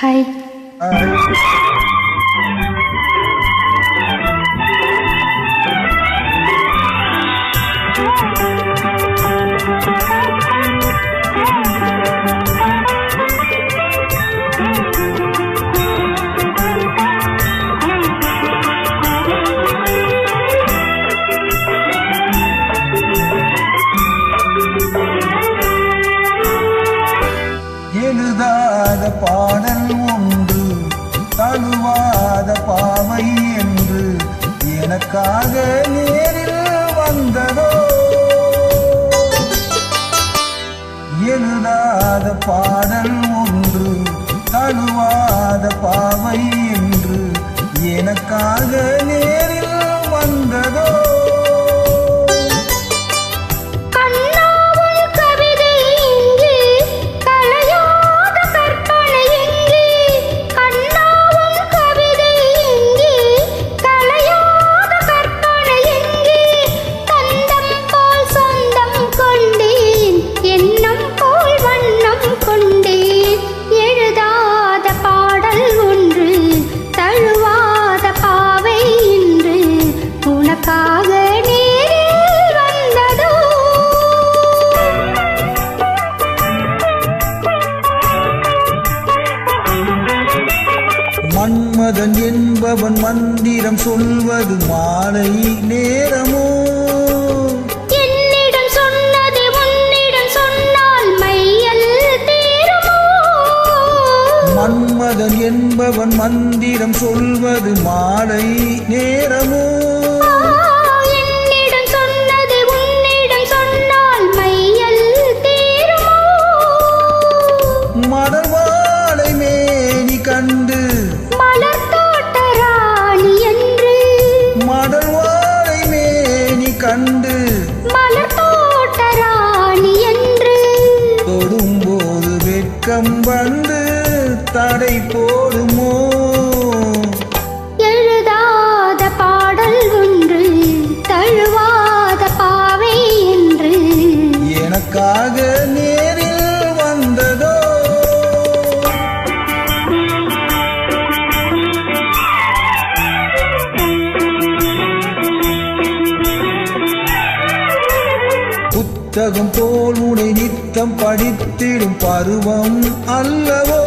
Hi. எழுதாத பாடல் ஒன்று, தழுவாத பாவை என்று எனக்காக நேரில் வந்ததோ. எழுதாத பாடல் ஒன்று, தழுவாத பாவை என்று எனக்காக நேரில் வந்ததோ. மன்மதன் என்பவன் மந்திரம் சொல்வது மாலை நேரமோ. என்னிடம் சொன்னது உன்னிடம் சொன்னால் மையல் தீருமோ. மன்மதன் என்பவன் மந்திரம் சொல்வது மாலை நேரமோ. என்னிடம் சொன்னது உன்னிடம் சொன்னால் மையல் தீருமோ. மலர்வாழை மேனி கண்டு கண்டு மலர் தோட்ட ராணி என்று தொடும்போது வெட்கம் வந்து தடை போடுமோ. எழுதாத பாடல் ஒன்று, தழுவாத பாவை என்று எனக்காக நேரில் வந்ததோ. புத்தகம் போல் உனை நித்தம் படித்திடும் பருவம் அல்லவோ.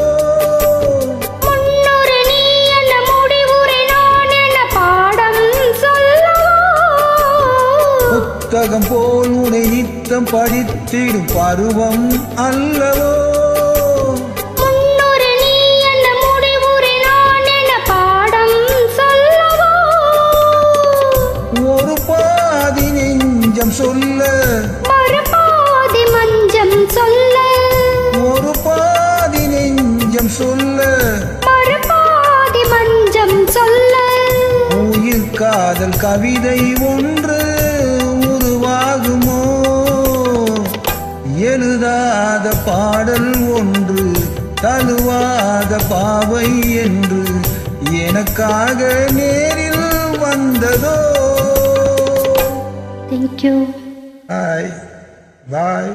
முன்னொரு நீ என்ன முடிவுரை நான் என்ன பாடம் சொல்லவோ. புத்தகம் போல் உனை நித்தம் படித்திடும் பருவம் அல்லவோ. முன்னொரு நீ என்ன முடிவுரை நான் என்ன பாடம் சொல்லவோ. ஒரு பாதி நெஞ்சம் சொல்ல, மறுபாதி மஞ்சம் சொல்ல. ஒரு பாதி நெஞ்சம் சொல்ல, மறுபாதி மஞ்சம் சொல்ல. உயிர் காதல் கவிதை ஒன்று உருவாகுமோ. எழுதாத பாடல் ஒன்று, தழுவாத பாவை என்று எனக்காக நேரில் வந்ததோ. Thank you. Bye. Bye.